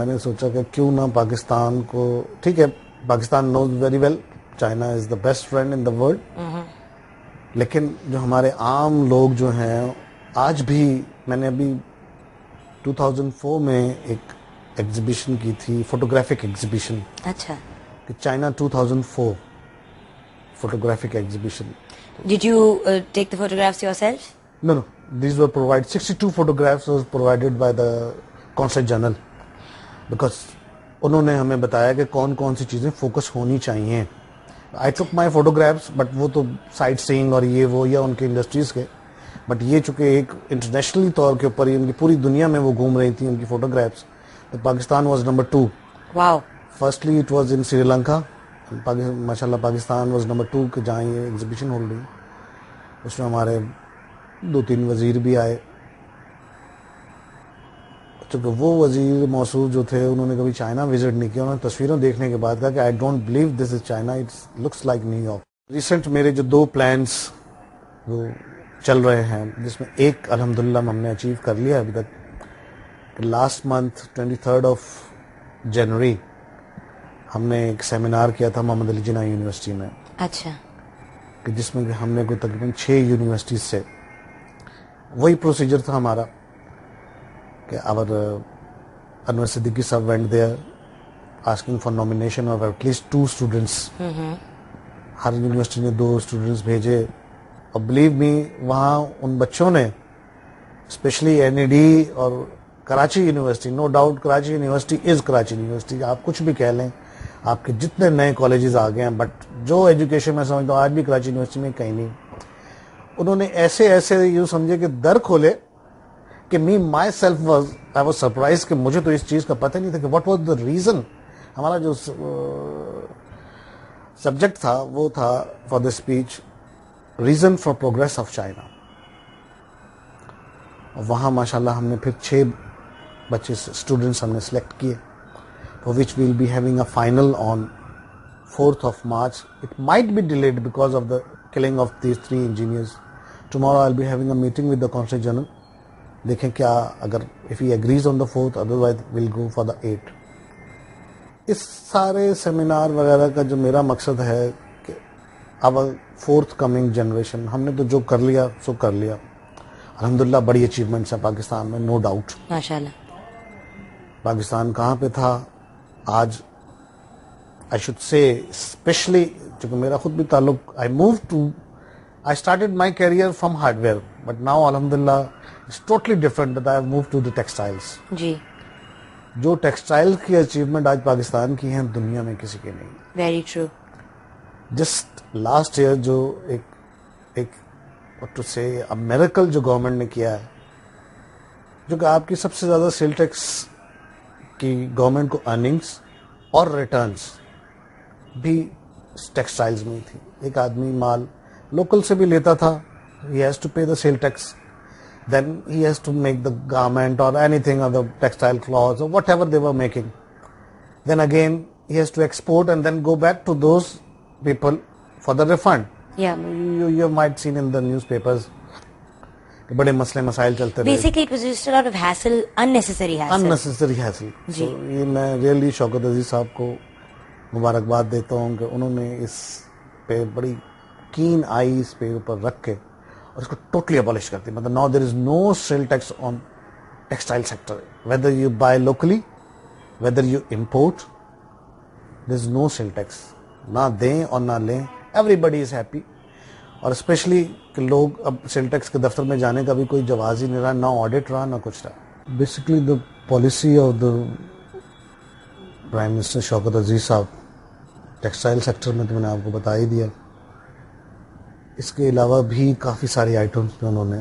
میں نے سوچا کہ کیوں نہ پاکستان کو, ٹھیک ہے Pakistan knows very well China is the best friend in the world, لیکن جو ہمارے عام لوگ جو ہیں آج بھی, میں نے ابھی 2004 میں ایک ایگزیبیشن کی تھی, فوٹوگرافک ایگزیبیشن, اچھا, کہ China 2004 photographic exhibition. Did you take the photographs yourself? No, these were provided, 62 photographs was provided by the Consul General, because انہوں نے ہمیں بتایا کہ کون کون سی چیزیں فوکس ہونی چاہیے. I took my photographs, but وہ تو سائٹ سینگ اور یہ وہ یا ان کے انڈسٹریز کے, بٹ یہ چونکہ ایک انٹرنیشنلی طور کے اوپر ان کی پوری دنیا میں وہ گھوم رہی تھیں ان کی فوٹوگرافس, تو Pakistan was number 2. Wow. Firstly it was in Sri Lanka, ماشاء اللہ پاکستان واز نمبر 2 کہ جہاں یہ ایگزیبیشن ہو رہی. اس میں ہمارے 2-3 وزیر بھی آئے, چونکہ وہ وزیر موصوف جو تھے انہوں نے کبھی چائنا وزٹ نہیں کیا, انہوں نے تصویروں دیکھنے کے بعد کہا کہ I don't believe this is China, it looks like new York. Recent میرے جو 2 پلانس وہ چل رہے ہیں, جس میں ایک الحمدللہ ہم نے اچیو کر لیا ابھی تک. لاسٹ منتھ 23 جنوری ہم نے ایک سیمینار کیا تھا محمد علی جناح یونیورسٹی میں. اچھا, کہ جس میں ہم نے کوئی تقریباً 6 یونیورسٹیز سے, وہی پروسیجر تھا ہمارا کہ اور انور صدیقی صاحب went there asking for nomination of at least 2 students. ہر یونیورسٹی نے 2 اسٹوڈنٹس بھیجے, اور بلیو می وہاں ان بچوں نے اسپیشلی این ای ڈی اور Karachi university, no doubt Karachi university is Karachi university, آپ کچھ بھی کہہ لیں, آپ کے جتنے نئے کالجز آ گئے ہیں, بٹ جو ایجوکیشن میں سمجھتا ہوں آج بھی کراچی یونیورسٹی میں کہیں نہیں. انہوں نے ایسے یوں سمجھے کہ در کھولے کہ me myself I was surprised کہ مجھے تو اس چیز کا پتہ نہیں تھا کہ واٹ واز دا ریزن. ہمارا جو سبجیکٹ تھا وہ تھا for the speech reason for progress of China. وہاں ماشاء اللہ ہم نے پھر 6 بچے اسٹوڈنٹس ہم نے سلیکٹ کیے, for which we will be having a final on 4th of March. It might be delayed because of the killing of these 3 engineers. Tomorrow I'll be having a meeting with the Consul General. دیکھیں کیا اگر if he agrees on the 4th, otherwise we'll go for the 8th. اس سارے seminar وغیرہ کا جو میرا مقصد ہے کہ our forth coming generation, ہم نے تو جو کر لیا سو کر لیا. الحمدللہ بڑی اچیومنٹس ہیں پاکستان میں, نو ڈاؤٹ. ماشاءاللہ. پاکستان کہاں پہ تھا آج, I should say especially چونکہ میرا خود بھی تعلق, I started my career from hardware, but now alhamdulillah it's totally different that I have moved to the textiles. جی, جو ٹیکسٹائل کی اچیومنٹ آج پاکستان کی ہیں دنیا میں کسی کی نہیں. Very true. Just last year جو ایک what to say a miracle جو گورنمنٹ نے کیا ہے, جو کہ آپ کی سب سے زیادہ سیل ٹیکس کی گورنمنٹ کو ارننگس اور ریٹرنز بھی ٹیکسٹائلز میں تھی. ایک آدمی مال لوکل سے بھی لیتا تھا, he has to pay the sale tax, then he has to make the garment or anything other textile clothes or whatever they were making, then again he has to export and then go back to those people for the refund. Yeah, you might seen in the newspapers بڑے مسئلے مسائل چلتے رہے. Basically it was just a lot of hassle, unnecessary hassle. So یہ میں really شوکت عزیز صاحب کو مبارکباد دیتا ہوں کہ انہوں نے اس پہ بڑی کین آئی اس پہ اوپر رکھ کے اور اس کو ٹوٹلی ابالش کرتی. مطلب now there is no sale tax on textile sector, whether you buy locally, whether you import, there is no sale tax. نہ دیں اور نہ لیں, everybody is happy. اور اسپیشلی کہ لوگ اب سیل ٹیکس کے دفتر میں جانے کا بھی کوئی جواز ہی نہیں رہا, نہ آڈٹ رہا نہ کچھ رہا. Basically the policy of the prime minister Shaukat Aziz صاحب ٹیکسٹائل سیکٹر میں تو میں نے آپ کو بتا ہی دیا. اس کے علاوہ بھی کافی ساری آئٹمس میں انہوں نے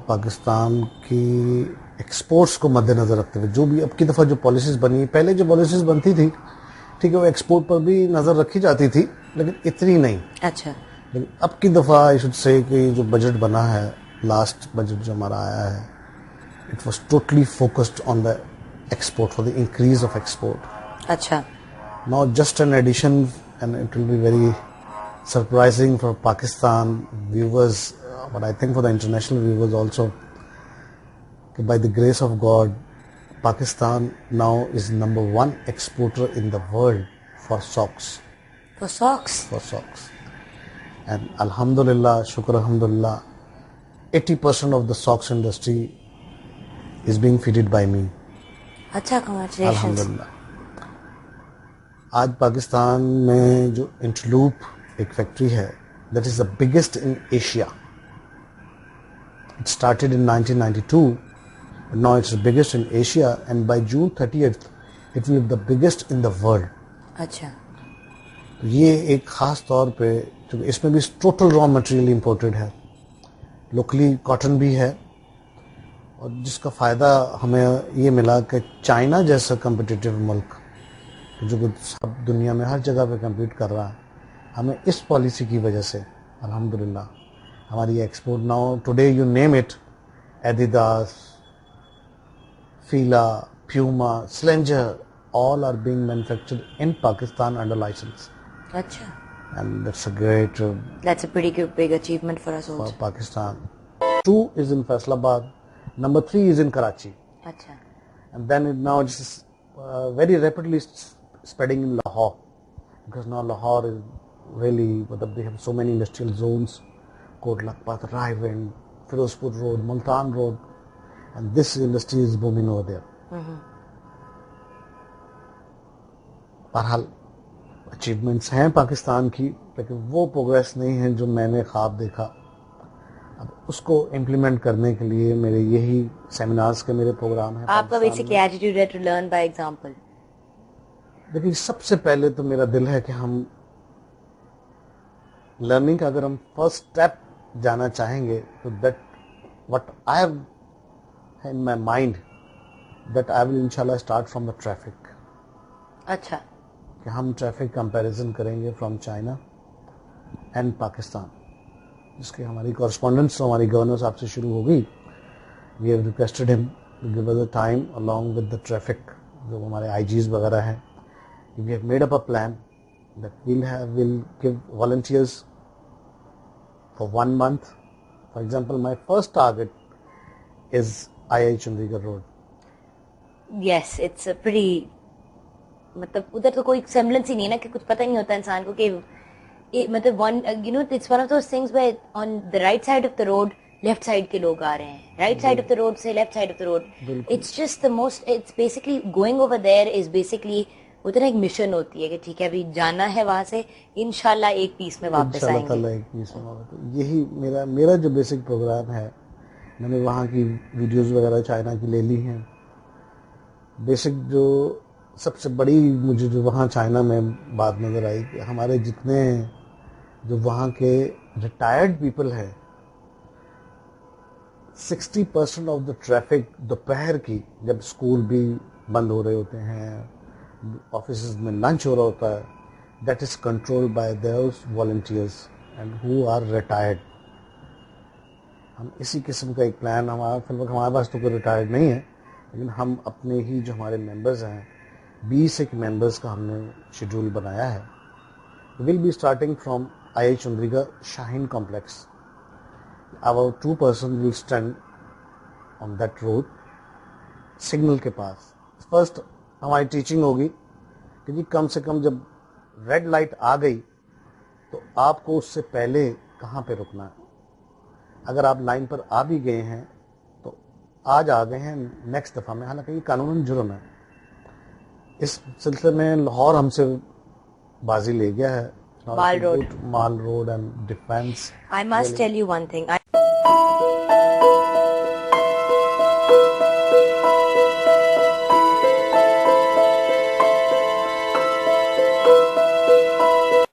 پاکستان کی ایکسپورٹس کو مد نظر رکھتے ہوئے جو بھی اب کی دفعہ جو پالیسیز بنی, پہلے جو پالیسیز بنتی تھی ٹھیک ہے وہ ایکسپورٹ پر بھی نظر رکھی جاتی تھی لیکن اتنی نہیں. اچھا, لیکن اب کی دفعہ آئی شوڈ سے کہ جو بجٹ بنا ہے, لاسٹ بجٹ جو ہمارا آیا ہے, it was totally focused on the export for the increase of export. اچھا, not just an addition and it will be very surprising for Pakistan viewers, but I think for the international viewers also, by the grace of God Pakistan now is number 1 exporter in the world for socks. For socks? For socks. And alhamdulillah, shukr alhamdulillah, 80% of the socks industry is being feeded by me. اچھا, congratulations. الحمدللہ. آج پاکستان میں جو انٹرلوپ ایک factory ہے, that is the biggest in Asia. It started in 1992, but now it's the biggest in Asia, and by June 30th it will be the biggest in the world. اچھا. تو یہ ایک خاص طور پہ, چونکہ اس میں بھی ٹوٹل را مٹیریل امپورٹڈ ہے, لوکلی کاٹن بھی ہے, اور جس کا فائدہ ہمیں یہ ملا کہ چائنا جیسا کمپٹیٹیو ملک جو سب دنیا میں ہر جگہ پہ کمپیٹ کر رہا ہے, ہمیں اس پالیسی کی وجہ سے الحمدللہ ہماری export now today you name it, Adidas, Fila, Puma, Slazenger, all are being manufactured in Pakistan under license. اچھا. And that's a great That's a pretty good, big achievement for us also. for Pakistan. 2 is in Faisalabad, number 3 is in Karachi, اچھا. and then now it's very rapidly spreading in Lahore, because now Lahore is really, they have so many industrial zones, Kot Lakhpat, Raiwind, Firozpur Road, Multan Road, and this industry is booming over there. بہرحال achievements ہیں پاکستان کی, لیکن وہ progress نہیں ہے جو میں نے خواب دیکھا. اب اس کو امپلیمنٹ کرنے کے لیے میرے یہی سیمینارز کے میرے پروگرام ہیں. آپ کا بیسکلی ایٹیٹیوڈ ہے ٹو لرن بائی ایگزامپل. لیکن سب سے پہلے تو میرا دل ہے کہ ہم لرننگ کا اگر ہم فرسٹ اسٹیپ جانا چاہیں گے تو that what I have in my mind, that I will انشاءاللہ اسٹارٹ فرام دا ٹریفک. اچھا. کہ ہم ٹریفک کمپیریزن کریں گے فرام چائنا اینڈ پاکستان, جس کی ہماری کورسپونڈنس تو ہماری گورنر صاحب سے شروع ہو گئی. We have requested them to give us a time along with the traffic, جو ہمارے آئی جیز وغیرہ ہیں. We have made up a plan that we'll give volunteers for 1 month. For example, my first target is IIT Chandigarh Road. Yes, it's a pretty, مطلب ادھر تو کوئی semblance ہی نہیں ہے نا, کہ کچھ پتہ نہیں ہوتا انسان کو کہ مطلب it's one of those things where on the right side of the road left side کے لوگ آ رہے ہیں, right side of the road سے left side of the road. It's just the most, it's basically going over there is basically اتنا ایک mission ہوتی ہے کہ ٹھیک ہے ابھی جانا ہے وہاں سے, انشاءاللہ ایک پیس میں واپس آئیں گے. یہی میرا جو بیسک پروگرام ہے. میں نے وہاں کی ویڈیوز وغیرہ چائنا کی لے لی ہیں. بیسک جو سب سے بڑی مجھے جو وہاں چائنا میں بات نظر آئی کہ ہمارے جتنے جو وہاں کے ریٹائرڈ پیپل ہیں, 60% آف دا ٹریفک دوپہر کی, جب اسکول بھی بند ہو رہے ہوتے ہیں, آفیسز میں لنچ ہو رہا ہوتا ہے, that is controlled by those volunteers and who are retired. ہم اسی قسم کا ایک پلان, فی الوقت ہمارے پاس تو کوئی ریٹائرڈ نہیں ہے, لیکن ہم اپنے ہی جو ہمارے ممبرز ہیں 20 ایک ممبرز کا ہم نے شیڈول بنایا ہے. Will be starting from IIT Chandigarh Shaheen complex. our 2 person will stand on that road signal کے پاس. فرسٹ ہماری ٹیچنگ ہوگی کہ جی کم سے کم جب ریڈ لائٹ آ گئی تو آپ کو اس سے پہلے کہاں پہ رکنا ہے. اگر آپ لائن پر آ بھی گئے ہیں تو آج آ گئے ہیں, نیکسٹ دفعہ میں, حالانکہ یہ قانوناً جرم ہے. اس سلسلے میں لاہور ہم سے بازی لے گیا ہے. Mall Road and defense. I must tell you one thing.